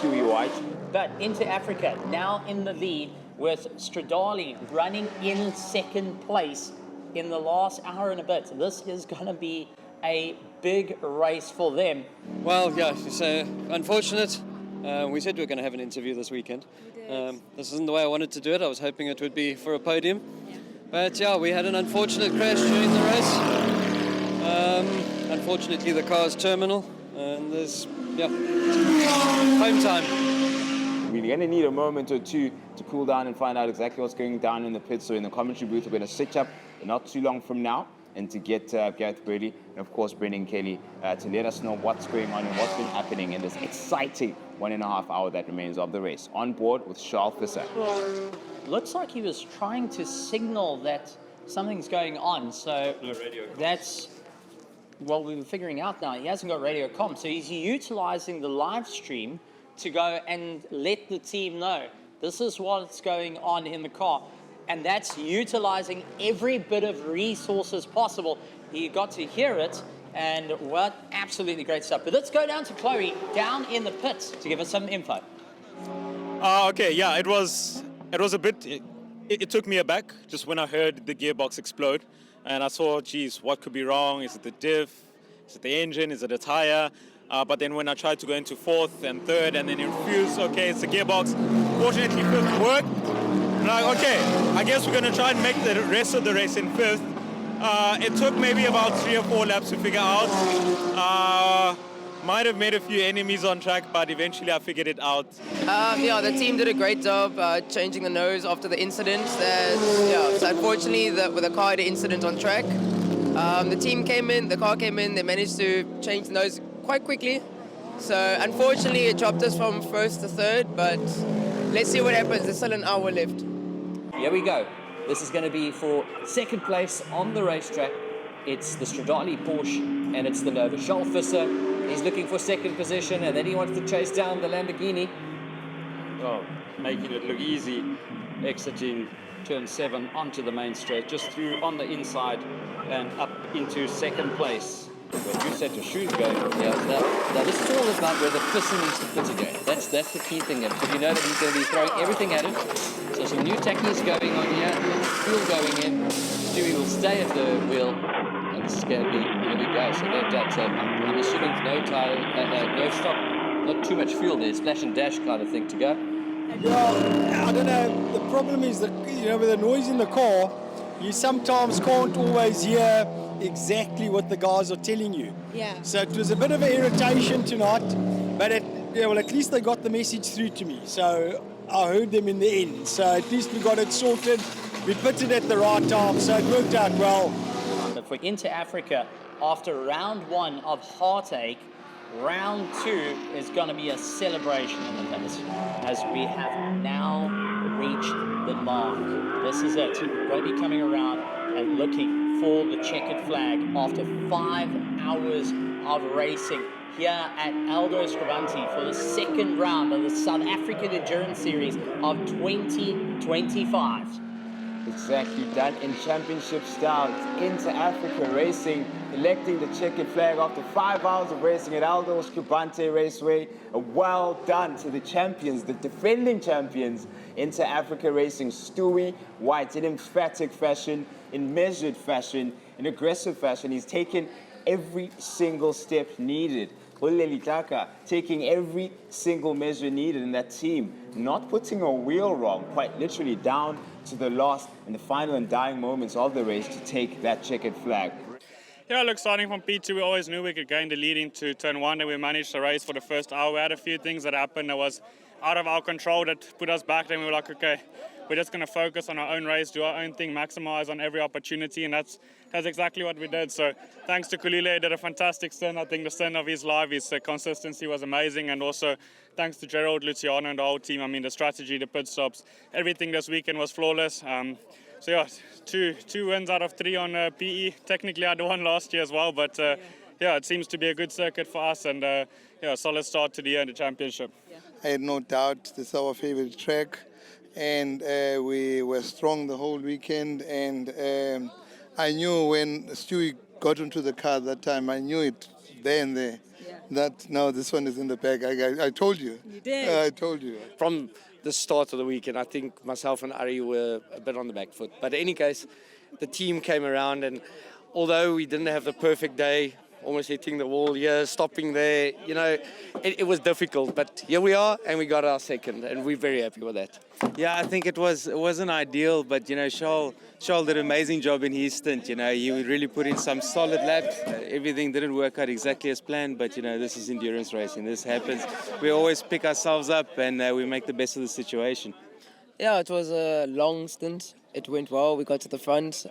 Stewie White. But Into Africa now in the lead with Stradali running in second place in the last hour and a bit. This is going to be a big race for them. Well, yeah, it's unfortunate. We said we were going to have an interview this weekend. This isn't the way I wanted to do it. I was hoping it would be for a podium. But yeah, we had an unfortunate crash during the race. Unfortunately, the car's terminal, and there's, home time. We're going to need a moment or two to cool down and find out exactly what's going down in the pits. So in the commentary booth, we're going to sit up not too long from now and to get Gareth Burley and, of course, Brendan Kelly to let us know what's going on and what's been happening in this exciting 1.5 hour that remains of the race. On board with Charles Fisser. Looks like he was trying to signal that something's going on. So that's what we were figuring out now. He hasn't got radio comm, so he's utilizing the live stream to go and let the team know this is what's going on in the car. And that's utilizing every bit of resources possible. He got to hear it, and what absolutely great stuff. But let's go down to Chloe, down in the pits, to give us some info. Okay, yeah, it was a bit, it took me aback just when I heard the gearbox explode. and I saw, geez, what could be wrong? Is it the diff? Is it the engine? Is it a tire? But then when I tried to go into fourth and third, and then it refused, okay, it's the gearbox. Fortunately, fifth worked. I'm like, okay, I guess we're going to try and make the rest of the race in fifth. It took maybe about 3 or 4 laps to figure out. Might have made a few enemies on track, but eventually I figured it out. Yeah, the team did a great job changing the nose after the incident. So unfortunately, with the car had an incident on track. The car came in, they managed to change the nose quite quickly. So unfortunately, it dropped us from first to third, but let's see what happens. There's still an hour left. Here we go. This is going to be for second place on the racetrack. It's the Stradale Porsche and it's the Nova Schalfisser. He's looking for second position and then he wants to chase down the Lamborghini. Well, making it look easy, exiting turn 7 onto the main straight, just through on the inside and up into second place. But you set your shoes going. Yeah, now this is all about where the piston needs to fit again. That's the key thing. Because you know that he's going to be throwing everything at it. So some new tackies going on here, fuel going in. Stewie will stay at the wheel, and this is going to be here we go. So that's I'm assuming no tire, no stop, not too much fuel there, splash and dash kind of thing to go. Well, I don't know. The problem is that with the noise in the car, you sometimes can't always hear exactly what the guys are telling you. Yeah. So it was a bit of an irritation tonight, but at least they got the message through to me. So I heard them in the end. So at least we got it sorted. We pitted at the right time, so it worked out well. But for Inter Africa, after round 1 of heartache, round 2 is going to be a celebration in the pit, as we have now reached the mark. This is it. Going to be coming around and looking for the checkered flag after 5 hours of racing here at Aldo Scribante for the second round of the South African Endurance Series of 2025. Exactly, done in championship style. It's Inter Africa Racing electing the checkered flag after 5 hours of racing at Aldo Scribante Raceway. Well done to the champions, the defending champions, Inter Africa Racing. Stewie White, in emphatic fashion, in measured fashion, in aggressive fashion. He's taken every single step needed. Huleli Taka taking every single measure needed in that team, not putting a wheel wrong, quite literally down to the last and the final and dying moments of the race to take that checkered flag. Yeah, look, starting from P2, we always knew we could gain the lead into turn 1, and we managed to race for the first hour. We had a few things that happened that was out of our control that put us back. Then we were like, okay, we're just going to focus on our own race, do our own thing, maximize on every opportunity, and that's exactly what we did. So thanks to Kulile, he did a fantastic stint. I think the stint of his life, his consistency was amazing, and also thanks to Gerald, Luciano, and the whole team. I mean, the strategy, the pit stops, everything this weekend was flawless. So yeah, two wins out of 3 on PE. Technically, I had one last year as well, but yeah, it seems to be a good circuit for us, and yeah, solid start to the year in the championship. I had no doubt this is our favorite track, and we were strong the whole weekend. And I knew when Stewie got into the car that time, I knew it there and there. That no, this one is in the bag. I told you. You did. I told you. From the start of the weekend, I think myself and Ari were a bit on the back foot. But in any case, the team came around, and although we didn't have the perfect day, almost hitting the wall here, stopping there, it was difficult. But here we are, and we got our second, and we're very happy with that. Yeah, I think it wasn't ideal, but Charles did an amazing job in his stint. He really put in some solid laps. Everything didn't work out exactly as planned, but this is endurance racing. This happens. We always pick ourselves up and we make the best of the situation. Yeah, it was a long stint. It went well. We got to the front.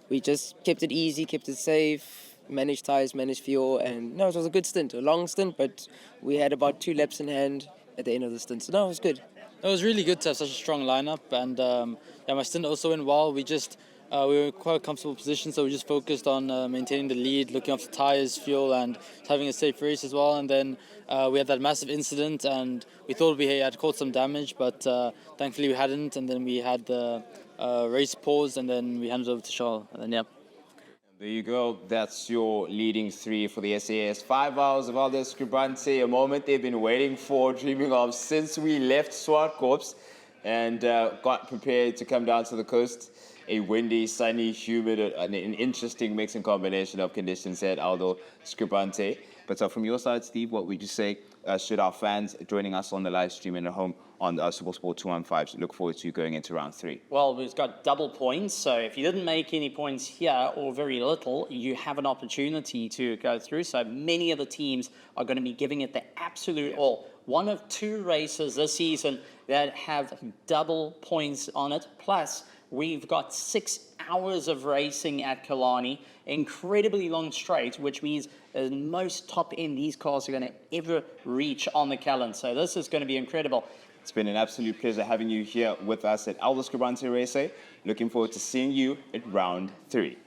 We just kept it easy, kept it safe, managed tires, managed fuel, and no, it was a good stint, a long stint, but we had about 2 laps in hand at the end of the stint. So no, it was good. It was really good to have such a strong lineup, and my stint also went well. We were in quite a comfortable position, so we just focused on maintaining the lead, looking after tires, fuel, and having a safe race as well. And then we had that massive incident, and we thought we had caused some damage, but thankfully we hadn't. And then we had the race pause, and then we handed over to Charles, and then yeah. There you go. That's your leading 3 for the SAS. 5 hours of Aldo Scribante, a moment they've been waiting for, dreaming of since we left Swartkorps and got prepared to come down to the coast. a windy, sunny, humid, an interesting mix and combination of conditions here at Aldo Scribante. But from your side, Steve, what would you say should our fans joining us on the live stream and at home on SuperSport 215 look forward to going into round 3? Well, we've got double points, so if you didn't make any points here or very little, you have an opportunity to go through. So many of the teams are going to be giving it the absolute all. One of 2 races this season that have double points on it. Plus, we've got 6 hours of racing at Killarney, incredibly long straight, which means the most top end these cars are going to ever reach on the calendar. So this is going to be incredible. It's been an absolute pleasure having you here with us at Aldo Scribante Race. Looking forward to seeing you at round 3.